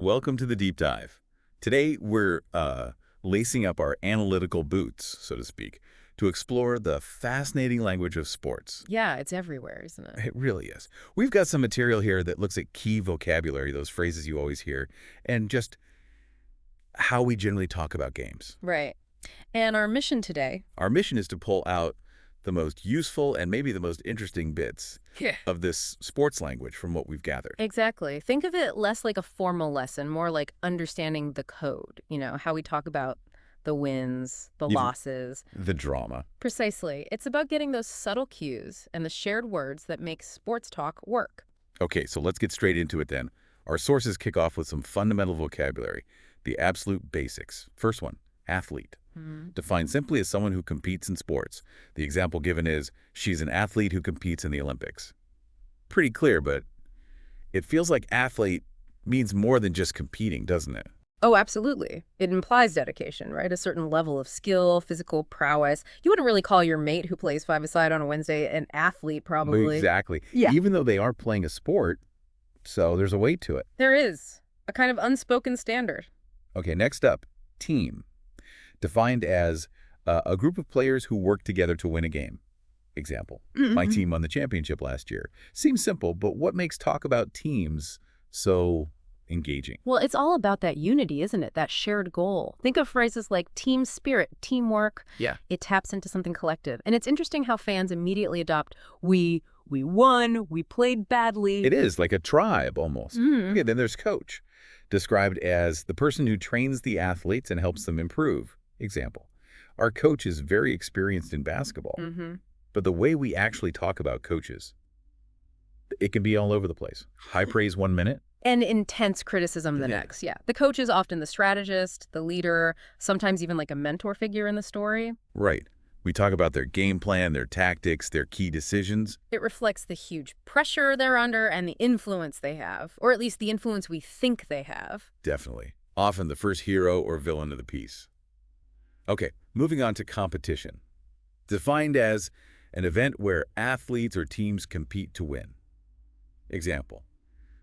welcome to the deep dive. Today, we're lacing up our analytical boots, so to speak, to explore the fascinating language of sports. Yeah, it's everywhere, isn't it? It really is. We've got some material here that looks at key vocabulary, those phrases you always hear, and just how we generally talk about games. Right. And our mission today. Our mission is to pull out the most useful and maybe the most interesting bits Yeah. of this sports language from what we've gathered. Exactly. Think of it less like a formal lesson, more like understanding the code, how we talk about the wins, the Even losses. the drama. Precisely. It's about getting those subtle cues and the shared words that make sports talk work. Okay, so let's get straight into it then. Our sources kick off with some fundamental vocabulary, the absolute basics. First one, athlete. Defined simply as someone who competes in sports. The example given is, she's an athlete who competes in the Olympics. Pretty clear, but it feels like athlete means more than just competing, doesn't it? Oh, absolutely. It implies dedication, right? A certain level of skill, physical prowess. You wouldn't really call your mate who plays five-a-side on a Wednesday an athlete, probably. Exactly. Yeah. Even though they are playing a sport, so there's a weight to it. There is a kind of unspoken standard. Okay, next up, team. Defined as a group of players who work together to win a game. Example, my team won the championship last year. Seems simple, but what makes talk about teams so engaging? Well, it's all about that unity, isn't it? That shared goal. Think of phrases like team spirit, teamwork. Yeah. It taps into something collective. And it's interesting how fans immediately adopt, we won, we played badly. It is like a tribe almost. Okay, then there's coach, described as the person who trains the athletes and helps them improve. Example, our coach is very experienced in basketball, but the way we actually talk about coaches, it can be all over the place. High praise 1 minute. And intense criticism the Yeah. next. Yeah. The coach is often the strategist, the leader, sometimes even like a mentor figure in the story. Right. We talk about their game plan, their tactics, their key decisions. It reflects the huge pressure they're under and the influence they have, or at least the influence we think they have. Definitely. Often the first hero or villain of the piece. Okay, moving on to competition. Defined as an event where athletes or teams compete to win. Example,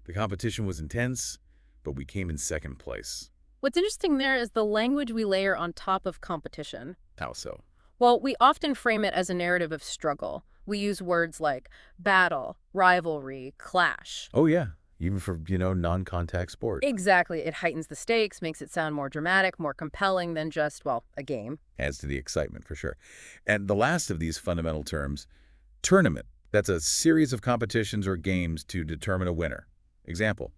the competition was intense, but we came in second place. What's interesting there is the language we layer on top of competition. How so? Well, we often frame it as a narrative of struggle. We use words like battle, rivalry, clash. Oh yeah, even for, non-contact sport. Exactly. It heightens the stakes, makes it sound more dramatic, more compelling than just, well, a game. Adds to the excitement for sure. And the last of these fundamental terms, tournament. That's a series of competitions or games to determine a winner. Example,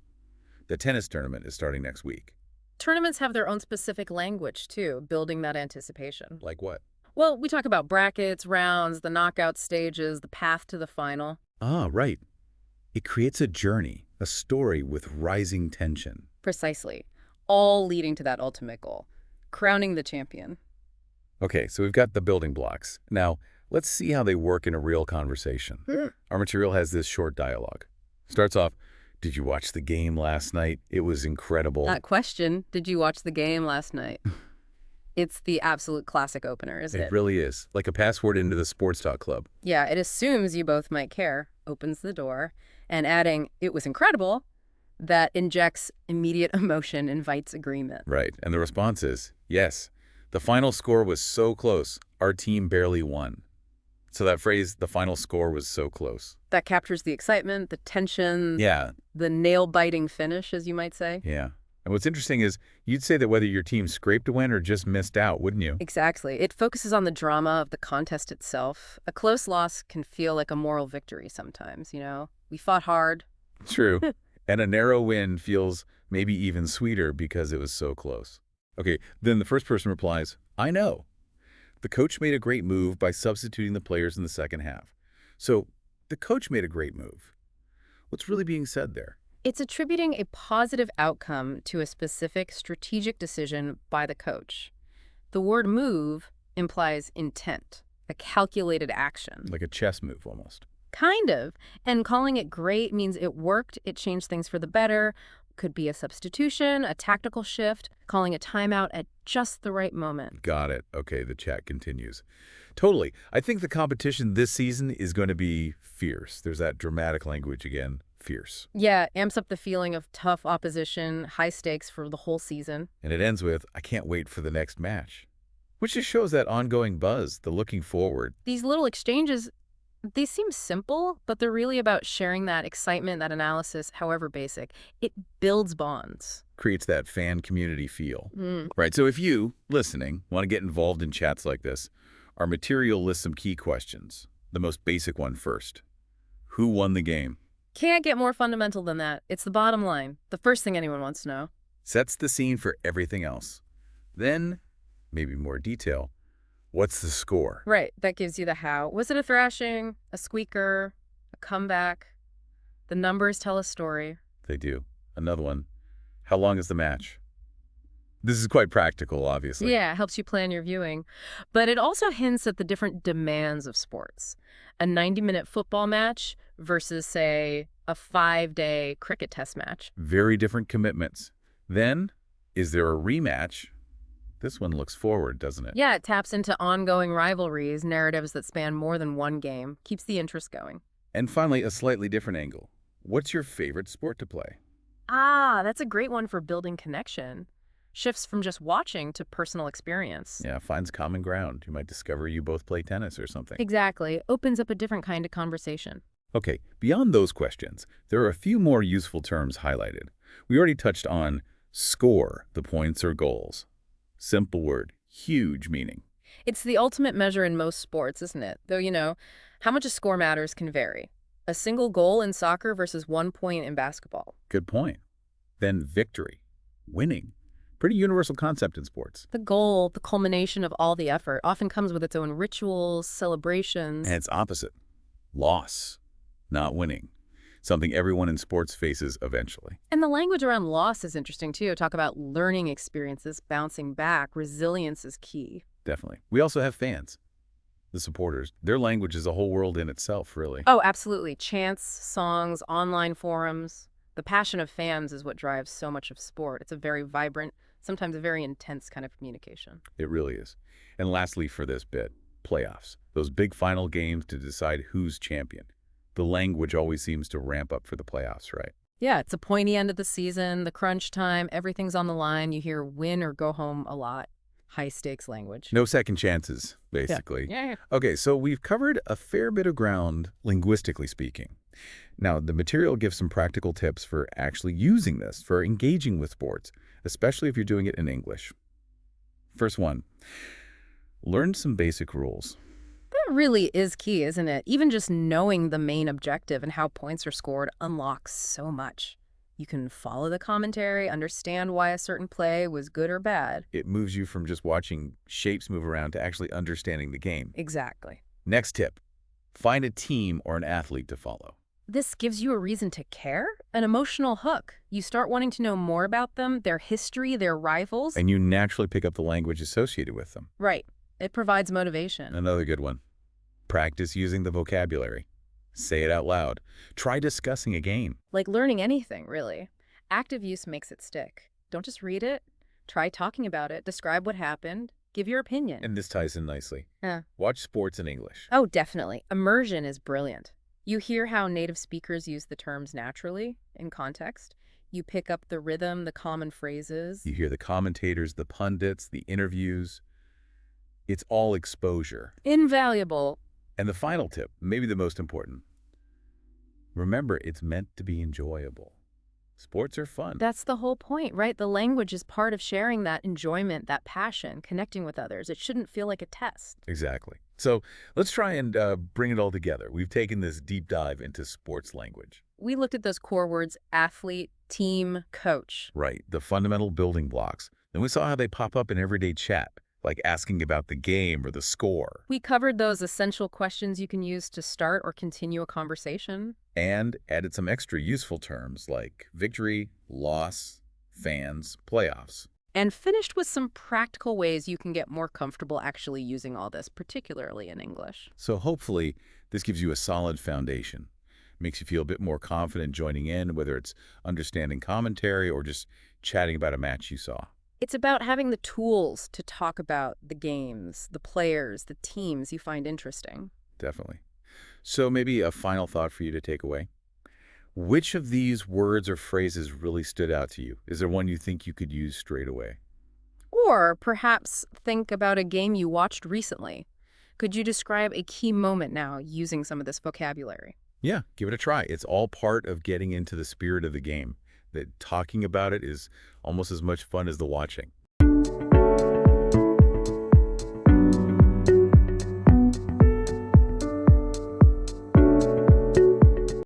the tennis tournament is starting next week. Tournaments have their own specific language, too, building that anticipation. Like what? Well, we talk about brackets, rounds, the knockout stages, the path to the final. Ah, right. It creates a journey, a story with rising tension. Precisely. All leading to that ultimate goal, crowning the champion. Okay, so we've got the building blocks. Now, let's see how they work in a real conversation. Our material has this short dialogue. Starts off, did you watch the game last night? It was incredible. That question, did you watch the game last night? It's the absolute classic opener, isn't it? It really is, like a password into the sports talk club. Yeah, it assumes you both might care, opens the door, and adding, it was incredible, that injects immediate emotion, invites agreement. Right, and the response is, yes, the final score was so close, our team barely won. So that phrase, the final score was so close. That captures the excitement, the tension, Yeah, the nail-biting finish, as you might say. yeah. And what's interesting is you'd say that whether your team scraped a win or just missed out, wouldn't you? Exactly. It focuses on the drama of the contest itself. A close loss can feel like a moral victory sometimes, We fought hard. True. And a narrow win feels maybe even sweeter because it was so close. Okay, then the first person replies, I know. The coach made a great move by substituting the players in the second half. So the coach made a great move. What's really being said there? It's attributing a positive outcome to a specific strategic decision by the coach. The word move implies intent, a calculated action. Like a chess move almost. Kind of. And calling it great means it worked, it changed things for the better. Could be a substitution, a tactical shift, calling a timeout at just the right moment. Got it. Okay, the chat continues. Totally. I think the competition this season is going to be fierce. There's that dramatic language again. fierce. Yeah, amps up the feeling of tough opposition, high stakes for the whole season. And it ends with, I can't wait for the next match. Which just shows that ongoing buzz, the looking forward. These little exchanges, they seem simple, but they're really about sharing that excitement, that analysis, however basic. It builds bonds. Creates that fan community feel. Mm. Right, so if you, listening, want to get involved in chats like this, our material lists some key questions. The most basic one first. Who won the game? Can't get more fundamental than that. It's the bottom line. The first thing anyone wants to know. Sets the scene for everything else. Then, maybe more detail, what's the score? Right, that gives you the how. Was it a thrashing, a squeaker, a comeback? The numbers tell a story. They do. Another one. How long is the match? This is quite practical, obviously. Yeah, it helps you plan your viewing. But it also hints at the different demands of sports. A 90-minute football match versus, say, a 5-day cricket test match. Very different commitments. Then, is there a rematch? This one looks forward, doesn't it? Yeah, it taps into ongoing rivalries, narratives that span more than one game, keeps the interest going. And finally, a slightly different angle. What's your favorite sport to play? Ah, that's a great one for building connection. Shifts from just watching to personal experience. Yeah, finds common ground. You might discover you both play tennis or something. Exactly. Opens up a different kind of conversation. Okay, beyond those questions, there are a few more useful terms highlighted. We already touched on score, the points or goals. Simple word, huge meaning. It's the ultimate measure in most sports, isn't it? Though, how much a score matters can vary. A single goal in soccer versus 1 point in basketball. Good point. Then victory, winning. Pretty universal concept in sports. The goal, the culmination of all the effort, often comes with its own rituals, celebrations. And its opposite, loss, not winning. Something everyone in sports faces eventually. And the language around loss is interesting, too. Talk about learning experiences, bouncing back. Resilience is key. Definitely. We also have fans, the supporters. Their language is a whole world in itself, really. Oh, absolutely. Chants, songs, online forums. The passion of fans is what drives so much of sport. It's a very vibrant, sometimes a very intense kind of communication. It really is. And lastly for this bit, playoffs. Those big final games to decide who's champion. The language always seems to ramp up for the playoffs, right? Yeah, it's a pointy end of the season, the crunch time, everything's on the line. You hear win or go home a lot. High stakes language. No second chances, basically. Yeah. Okay, so we've covered a fair bit of ground, linguistically speaking. Now, the material gives some practical tips for actually using this, for engaging with sports, especially if you're doing it in English. First one, learn some basic rules. That really is key, isn't it? Even just knowing the main objective and how points are scored unlocks so much. You can follow the commentary, understand why a certain play was good or bad. It moves you from just watching shapes move around to actually understanding the game. Exactly. Next tip, find a team or an athlete to follow. This gives you a reason to care, an emotional hook. You start wanting to know more about them, their history, their rivals. And you naturally pick up the language associated with them. Right. It provides motivation. Another good one. Practice using the vocabulary. Say it out loud. Try discussing a game. Like learning anything, really. Active use makes it stick. Don't just read it. Try talking about it. Describe what happened. Give your opinion. And this ties in nicely. Yeah. Watch sports in English. Oh, definitely. Immersion is brilliant. You hear how native speakers use the terms naturally, in context. You pick up the rhythm, the common phrases. You hear the commentators, the pundits, the interviews. It's all exposure. Invaluable. And the final tip, maybe the most important. Remember, it's meant to be enjoyable. Sports are fun. That's the whole point, right? The language is part of sharing that enjoyment, that passion, connecting with others. It shouldn't feel like a test. Exactly. So let's try and bring it all together. We've taken this deep dive into sports language. We looked at those core words: athlete, team, coach. Right, the fundamental building blocks. Then we saw how they pop up in everyday chat, like asking about the game or the score. We covered those essential questions you can use to start or continue a conversation. And added some extra useful terms like victory, loss, fans, playoffs. And finished with some practical ways you can get more comfortable actually using all this, particularly in English. So hopefully this gives you a solid foundation. Makes you feel a bit more confident joining in, whether it's understanding commentary or just chatting about a match you saw. It's about having the tools to talk about the games, the players, the teams you find interesting. Definitely. So maybe a final thought for you to take away. Which of these words or phrases really stood out to you? Is there one you think you could use straight away? Or perhaps think about a game you watched recently. Could you describe a key moment now using some of this vocabulary? Yeah, give it a try. It's all part of getting into the spirit of the game. That talking about it is almost as much fun as the watching.